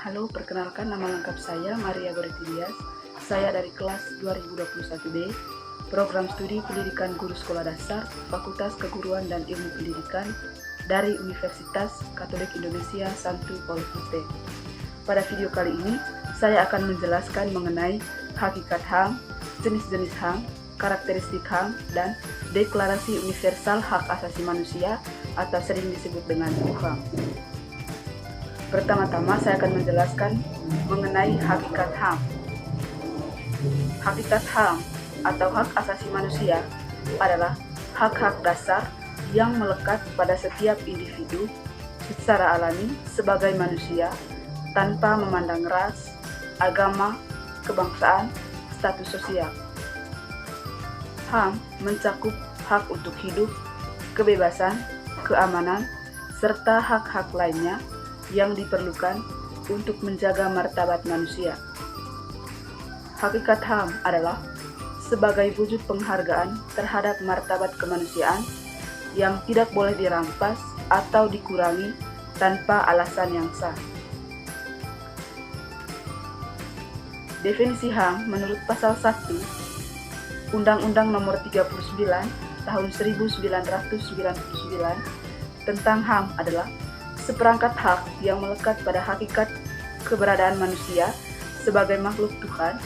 Halo, perkenalkan nama lengkap saya Maria Goretidias. Saya dari kelas 2021B, Program Studi Pendidikan Guru Sekolah Dasar, Fakultas Keguruan dan Ilmu Pendidikan dari Universitas Katolik Indonesia Santo Paulus Mute. Pada video kali ini, saya akan menjelaskan mengenai hakikat HAM, jenis-jenis HAM, karakteristik HAM, dan Deklarasi Universal Hak Asasi Manusia atau sering disebut dengan UHAM. Pertama-tama saya akan menjelaskan mengenai hakikat HAM. Hakikat HAM atau hak asasi manusia adalah hak-hak dasar yang melekat pada setiap individu secara alami sebagai manusia tanpa memandang ras, agama, kebangsaan, status sosial. HAM mencakup hak untuk hidup, kebebasan, keamanan, serta hak-hak lainnya yang diperlukan untuk menjaga martabat manusia. Hakikat HAM adalah sebagai wujud penghargaan terhadap martabat kemanusiaan yang tidak boleh dirampas atau dikurangi tanpa alasan yang sah. Definisi HAM menurut pasal 1 Undang-Undang Nomor 39 Tahun 1999 tentang HAM adalah seperangkat hak yang melekat pada hakikat keberadaan manusia sebagai makhluk Tuhan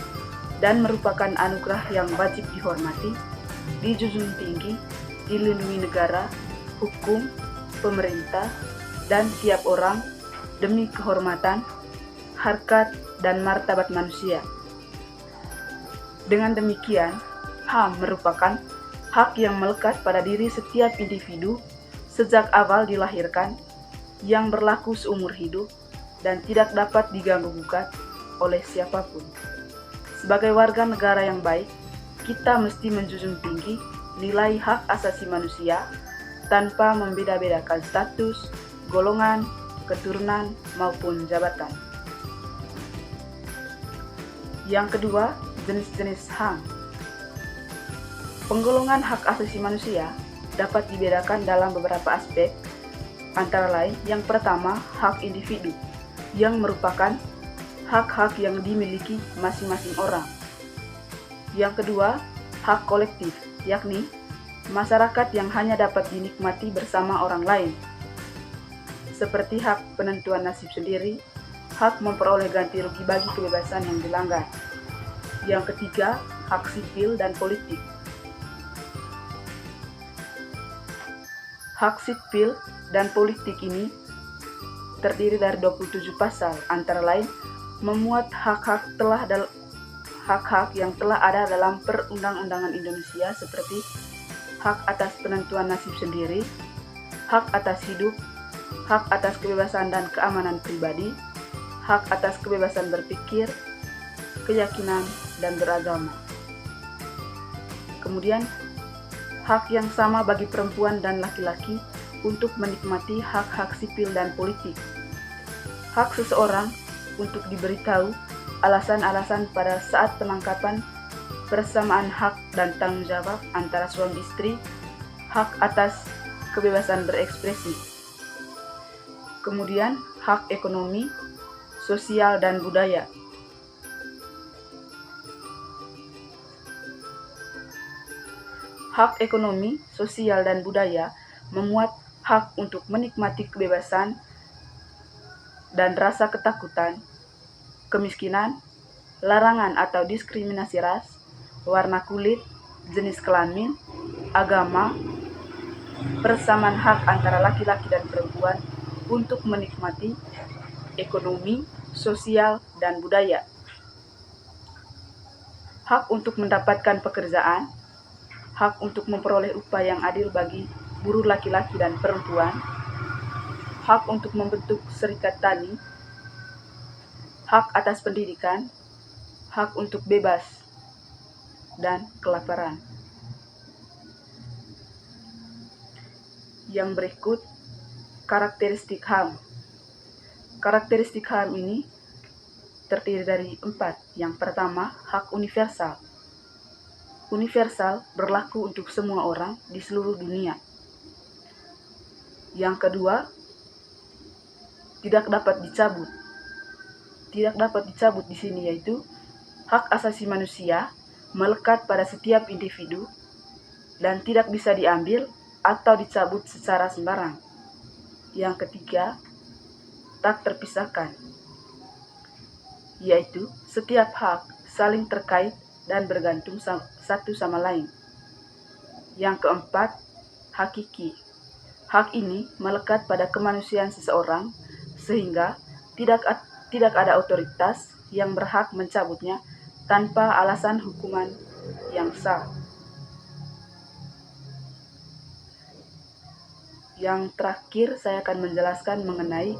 dan merupakan anugerah yang wajib dihormati, dijunjung tinggi, dilindungi negara, hukum, pemerintah, dan tiap orang demi kehormatan, harkat, dan martabat manusia. Dengan demikian, HAM merupakan hak yang melekat pada diri setiap individu sejak awal dilahirkan, yang berlaku seumur hidup dan tidak dapat diganggu-gugat oleh siapapun. Sebagai warga negara yang baik, kita mesti menjunjung tinggi nilai hak asasi manusia tanpa membeda-bedakan status, golongan, keturunan, maupun jabatan. Yang kedua, jenis-jenis HAM. Penggolongan hak asasi manusia dapat dibedakan dalam beberapa aspek. Antara lain, yang pertama, hak individu, yang merupakan hak-hak yang dimiliki masing-masing orang. Yang kedua, hak kolektif, yakni masyarakat yang hanya dapat dinikmati bersama orang lain, seperti hak penentuan nasib sendiri, hak memperoleh ganti rugi bagi kebebasan yang dilanggar. Yang ketiga, hak sipil dan politik. Hak sipil dan politik ini terdiri dari 27 pasal, antara lain memuat hak-hak yang telah ada dalam perundang-undangan Indonesia seperti hak atas penentuan nasib sendiri, hak atas hidup, hak atas kebebasan dan keamanan pribadi, hak atas kebebasan berpikir, keyakinan, dan beragama. Kemudian, hak yang sama bagi perempuan dan laki-laki untuk menikmati hak-hak sipil dan politik. Hak seseorang untuk diberitahu alasan-alasan pada saat penangkapan, persamaan hak dan tanggung jawab antara suami istri, hak atas kebebasan berekspresi. Kemudian, hak ekonomi, sosial, dan budaya. Hak ekonomi, sosial, dan budaya memuat hak untuk menikmati kebebasan dan rasa ketakutan, kemiskinan, larangan atau diskriminasi ras, warna kulit, jenis kelamin, agama, persamaan hak antara laki-laki dan perempuan untuk menikmati ekonomi, sosial, dan budaya. Hak untuk mendapatkan pekerjaan, hak untuk memperoleh upah yang adil bagi buruh laki-laki dan perempuan, hak untuk membentuk serikat tani, hak atas pendidikan, hak untuk bebas, dan kelaparan. Yang berikut, karakteristik HAM. Karakteristik HAM ini terdiri dari 4. Yang pertama, hak universal. Universal berlaku untuk semua orang di seluruh dunia. Yang kedua, tidak dapat dicabut. tidak dapat dicabut di sini, yaitu hak asasi manusia melekat pada setiap individu dan tidak bisa diambil atau dicabut secara sembarang. Yang ketiga, tak terpisahkan, yaitu setiap hak saling terkait dan bergantung satu sama lain. Yang keempat, hakiki. Hak ini melekat pada kemanusiaan seseorang sehingga tidak ada otoritas yang berhak mencabutnya tanpa alasan hukuman yang sah. Yang terakhir, saya akan menjelaskan mengenai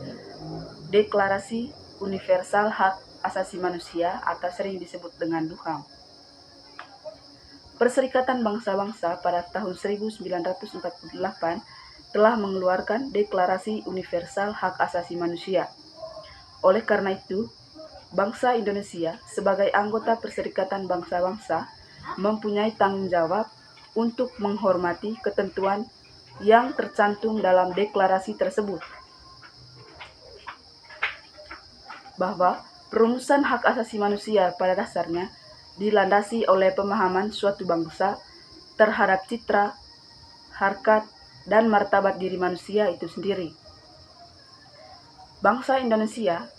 Deklarasi Universal Hak Asasi Manusia atau sering disebut dengan DUHAM. Perserikatan Bangsa-Bangsa pada tahun 1948 telah mengeluarkan Deklarasi Universal Hak Asasi Manusia. Oleh karena itu, bangsa Indonesia sebagai anggota Perserikatan Bangsa-Bangsa mempunyai tanggung jawab untuk menghormati ketentuan yang tercantum dalam deklarasi tersebut, bahwa perumusan hak asasi manusia pada dasarnya dilandasi oleh pemahaman suatu bangsa terhadap citra, harkat, dan martabat diri manusia itu sendiri. Bangsa Indonesia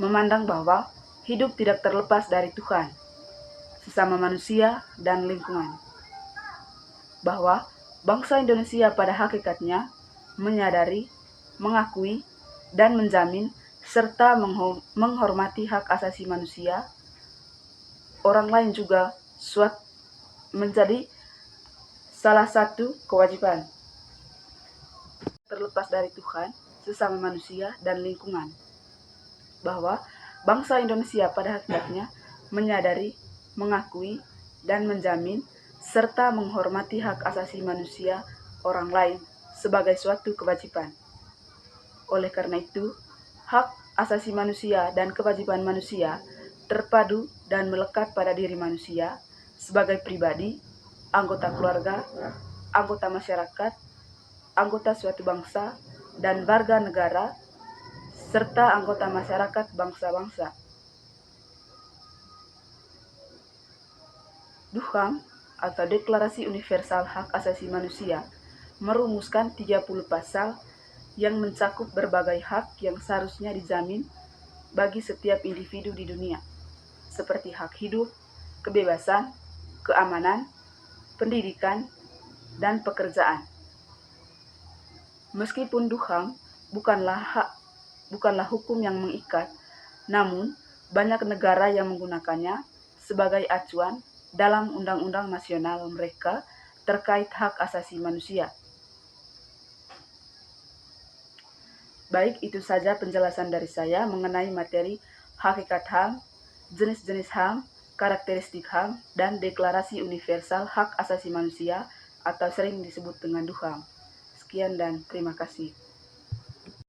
memandang bahwa hidup tidak terlepas dari Tuhan, sesama manusia, dan lingkungan. Bahwa bangsa Indonesia pada hakikatnya menyadari, mengakui, dan menjamin serta menghormati hak asasi manusia orang lain juga menjadi salah satu kewajiban terlepas dari Tuhan, sesama manusia, dan lingkungan. Bahwa bangsa Indonesia pada hakikatnya menyadari, mengakui, dan menjamin serta menghormati hak asasi manusia orang lain sebagai suatu kewajiban. Oleh karena itu, hak asasi manusia dan kewajiban manusia terpadu dan melekat pada diri manusia sebagai pribadi, anggota keluarga, anggota masyarakat, anggota suatu bangsa, dan warga negara, serta anggota masyarakat bangsa-bangsa. DUHAM atau Deklarasi Universal Hak Asasi Manusia merumuskan 30 pasal yang mencakup berbagai hak yang seharusnya dijamin bagi setiap individu di dunia, seperti hak hidup, kebebasan, keamanan, pendidikan, dan pekerjaan. Meskipun DUHAM bukanlah hukum yang mengikat, namun banyak negara yang menggunakannya sebagai acuan dalam undang-undang nasional mereka terkait hak asasi manusia. Baik, itu saja penjelasan dari saya mengenai materi hakikat HAM, jenis-jenis HAM, karakteristik HAM, dan Deklarasi Universal Hak Asasi Manusia atau sering disebut dengan DUHAM. Sekian dan terima kasih.